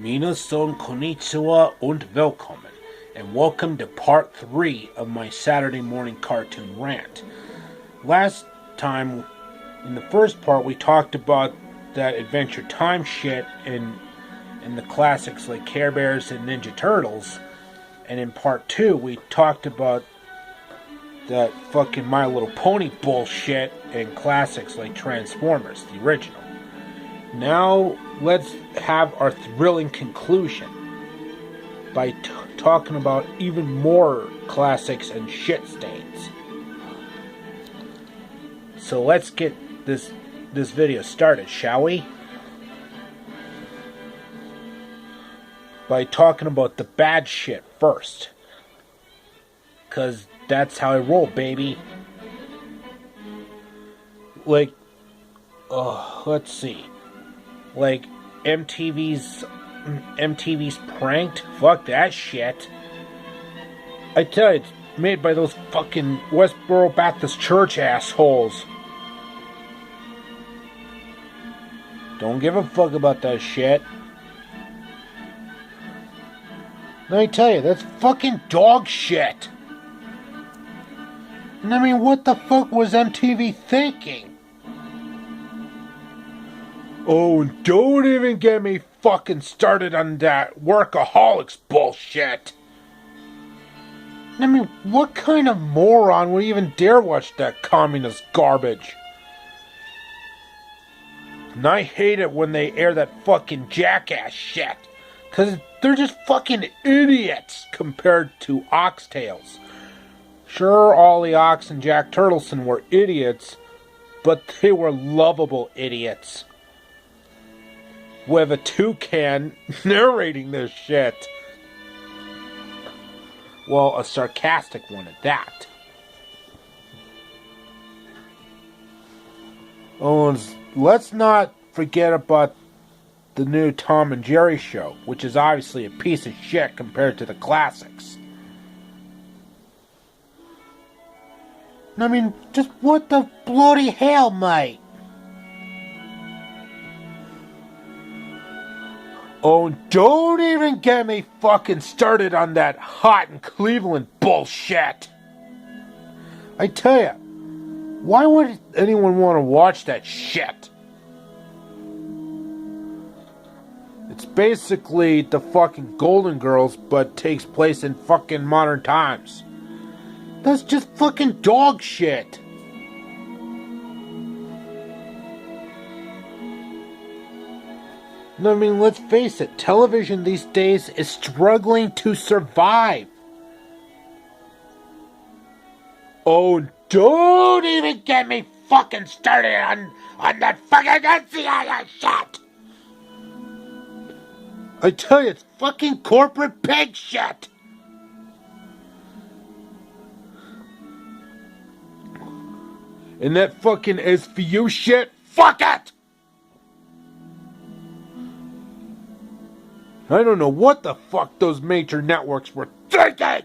Minasan konnichiwa und willkommen, and welcome to part 3 of my Saturday morning cartoon rant. Last time, in the first part, we talked about that Adventure Time shit in the classics like Care Bears and Ninja Turtles, and in part 2, we talked about that fucking My Little Pony bullshit in classics like Transformers, the original. Now, let's have our thrilling conclusion by talking about even more classics and shit stains. So let's get this video started, shall we? By talking about the bad shit first. 'Cause that's how I roll, baby. Like, let's see. Like, MTV's Pranked? Fuck that shit. I tell you, it's made by those fucking Westboro Baptist Church assholes. Don't give a fuck about that shit. Let me tell you, that's fucking dog shit. And I mean, what the fuck was MTV thinking? Oh, and don't even get me fucking started on that workaholics bullshit. I mean, what kind of moron would even dare watch that communist garbage? And I hate it when they air that fucking jackass shit. 'Cause they're just fucking idiots compared to oxtails. Sure, Ollie Ox and Jack Turtleson were idiots, but they were lovable idiots. With a toucan narrating this shit. Well, a sarcastic one at that. Oh, and let's not forget about the new Tom and Jerry show, which is obviously a piece of shit compared to the classics. I mean, just what the bloody hell, mate? Oh, don't even get me fucking started on that Hot in Cleveland bullshit. I tell ya, why would anyone want to watch that shit? It's basically the fucking Golden Girls, but takes place in fucking modern times. That's just fucking dog shit. I mean, let's face it, television these days is struggling to survive. Oh, don't even get me fucking started on that fucking NCIS shit. I tell you, it's fucking corporate pig shit. And that fucking SVU shit, fuck it! I don't know what the fuck those major networks were thinking!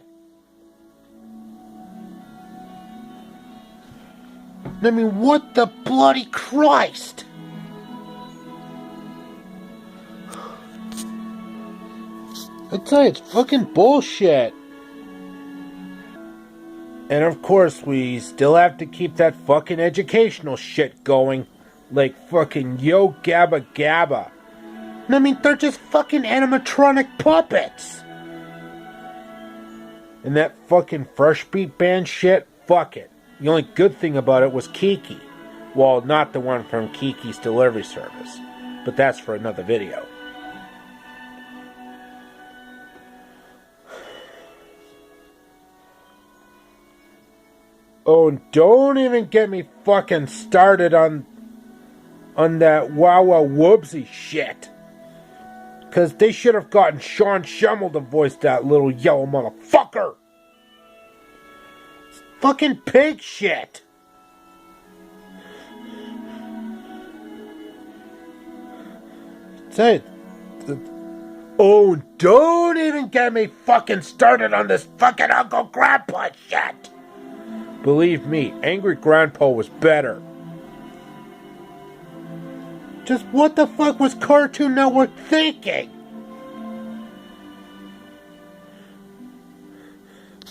I mean, what the bloody Christ? I tell you, it's fucking bullshit. And of course, we still have to keep that fucking educational shit going. Like fucking Yo Gabba Gabba. I mean, they're just fucking animatronic puppets. And that fucking Fresh Beat Band shit, fuck it. The only good thing about it was Kiki. Well, not the one from Kiki's Delivery Service. But that's for another video. Oh, and don't even get me fucking started on that Wawa Whoopsie shit. 'Cause they should have gotten Sean Schummel to voice that little yellow motherfucker. It's fucking pig shit. Say, oh, don't even get me fucking started on this fucking Uncle Grandpa shit. Believe me, Angry Grandpa was better. Just what the fuck was Cartoon Network thinking?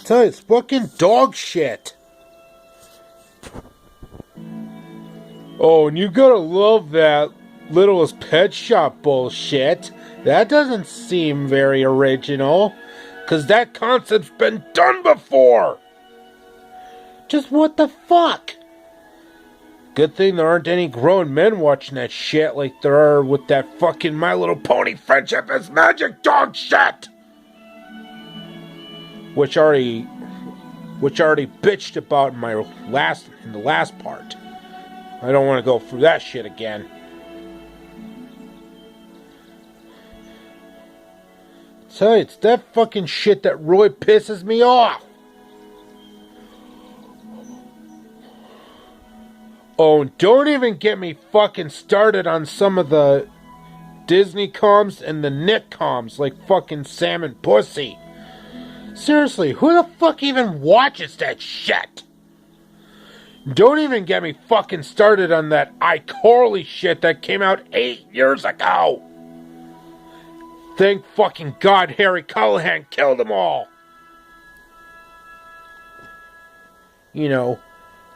Tell you, it's fucking dog shit. Oh, and you gotta love that Littlest Pet Shop bullshit. That doesn't seem very original, 'cause that concept's been done before. Just what the fuck? Good thing there aren't any grown men watching that shit like there are with that fucking My Little Pony Friendship is Magic dog shit. Which already bitched about in the last part. I don't want to go through that shit again. Tell you, it's that fucking shit that really pisses me off. Oh, and don't even get me fucking started on some of the Disney comms and the Nick comms like fucking Sam and Pussy. Seriously, who the fuck even watches that shit? Don't even get me fucking started on that iCarly shit that came out 8 years ago. Thank fucking God Harry Callahan killed them all. You know,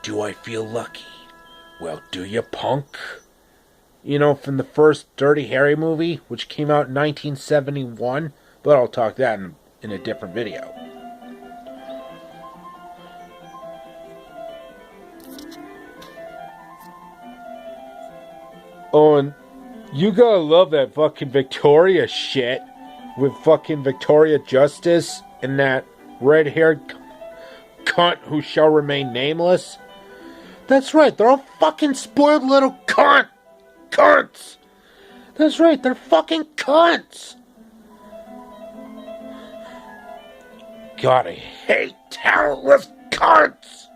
do I feel lucky? Well, do you, punk? You know, from the first Dirty Harry movie, which came out in 1971. But I'll talk that in a different video. Oh, and you gotta love that fucking Victoria shit with fucking Victoria Justice and that red-haired cunt who shall remain nameless. That's right, they're all fucking spoiled little cunts. That's right, they're fucking cunts. God, I hate talentless cunts.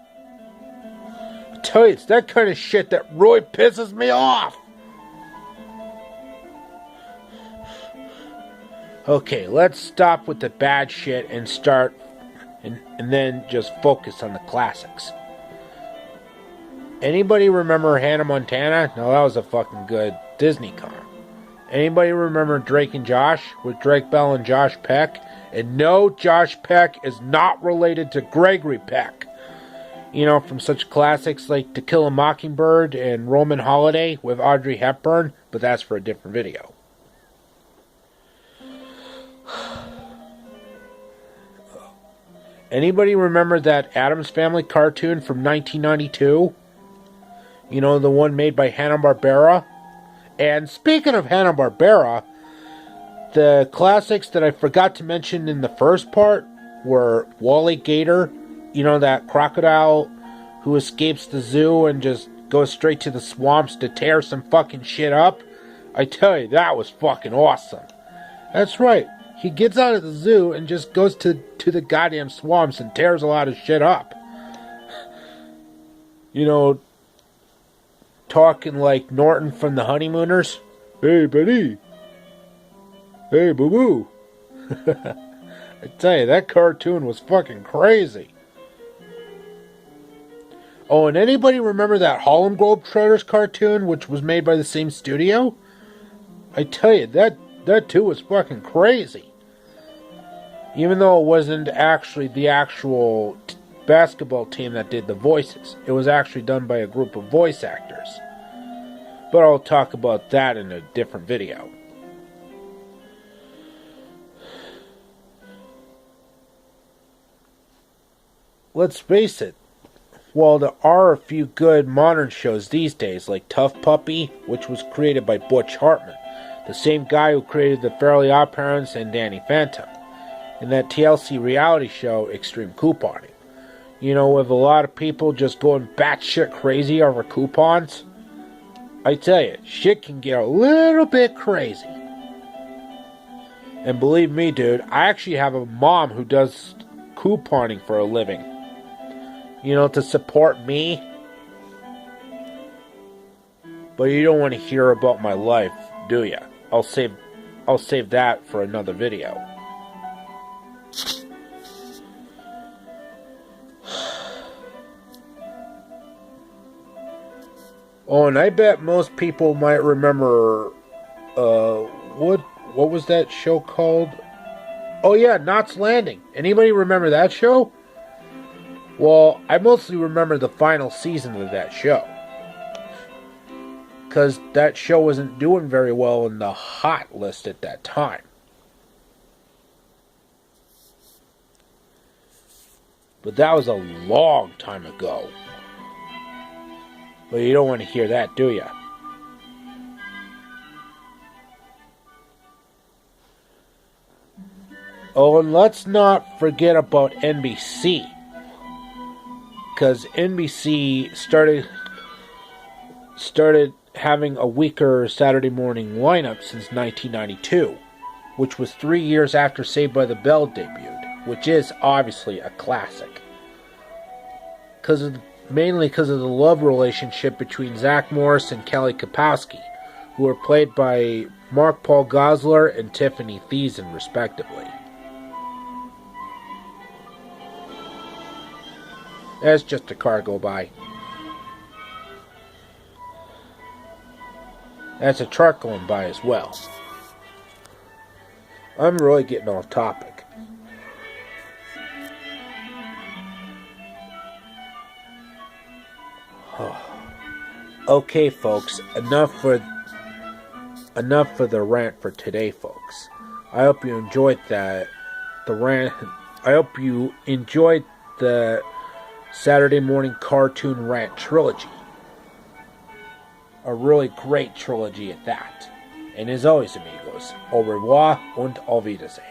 I tell you, it's that kind of shit that really pisses me off. Okay, let's stop with the bad shit and start, and then just focus on the classics. Anybody remember Hannah Montana? No, that was a fucking good Disney com. Anybody remember Drake and Josh with Drake Bell and Josh Peck? And no, Josh Peck is not related to Gregory Peck. You know, from such classics like To Kill a Mockingbird and Roman Holiday with Audrey Hepburn, but that's for a different video. Anybody remember that Addams Family cartoon from 1992? You know, the one made by Hanna-Barbera? And speaking of Hanna-Barbera, the classics that I forgot to mention in the first part were Wally Gator, you know, that crocodile who escapes the zoo and just goes straight to the swamps to tear some fucking shit up. I tell you, that was fucking awesome. That's right. He gets out of the zoo and just goes to the goddamn swamps and tears a lot of shit up. You know, talking like Norton from the Honeymooners. Hey, buddy. Hey, boo-boo. I tell you, that cartoon was fucking crazy. Oh, and anybody remember that Harlem Globetrotters cartoon, which was made by the same studio? I tell you, that too was fucking crazy. Even though it wasn't actually the actual basketball team that did the voices. It was actually done by a group of voice actors. But I'll talk about that in a different video. Let's face it, while there are a few good modern shows these days, like Tough Puppy, which was created by Butch Hartman, the same guy who created the Fairly OddParents and Danny Phantom, and that TLC reality show, Extreme Couponing. You know, with a lot of people just going batshit crazy over coupons, I tell you, shit can get a little bit crazy. And believe me, dude, I actually have a mom who does couponing for a living. You know, to support me. But you don't want to hear about my life, do ya? I'll save that for another video. Oh, and I bet most people might remember, what was that show called? Oh yeah, Knots Landing. Anybody remember that show? Well, I mostly remember the final season of that show, because that show wasn't doing very well in the hot list at that time. But that was a long time ago. But you don't want to hear that, do you? Oh, and let's not forget about NBC. Because NBC started having a weaker Saturday morning lineup since 1992, which was 3 years after Saved by the Bell debuted, which is obviously a classic. Mainly because of the love relationship between Zach Morris and Kelly Kapowski, who were played by Mark Paul Gosselaar and Tiffany Thiessen, respectively. That's just a car go by. That's a truck going by as well. I'm really getting off topic. Okay, folks, enough for the rant for today, folks. I hope you enjoyed the rant. I hope you enjoyed the Saturday morning cartoon rant trilogy. A really great trilogy at that. And as always, amigos, au revoir und auf Wiedersehen.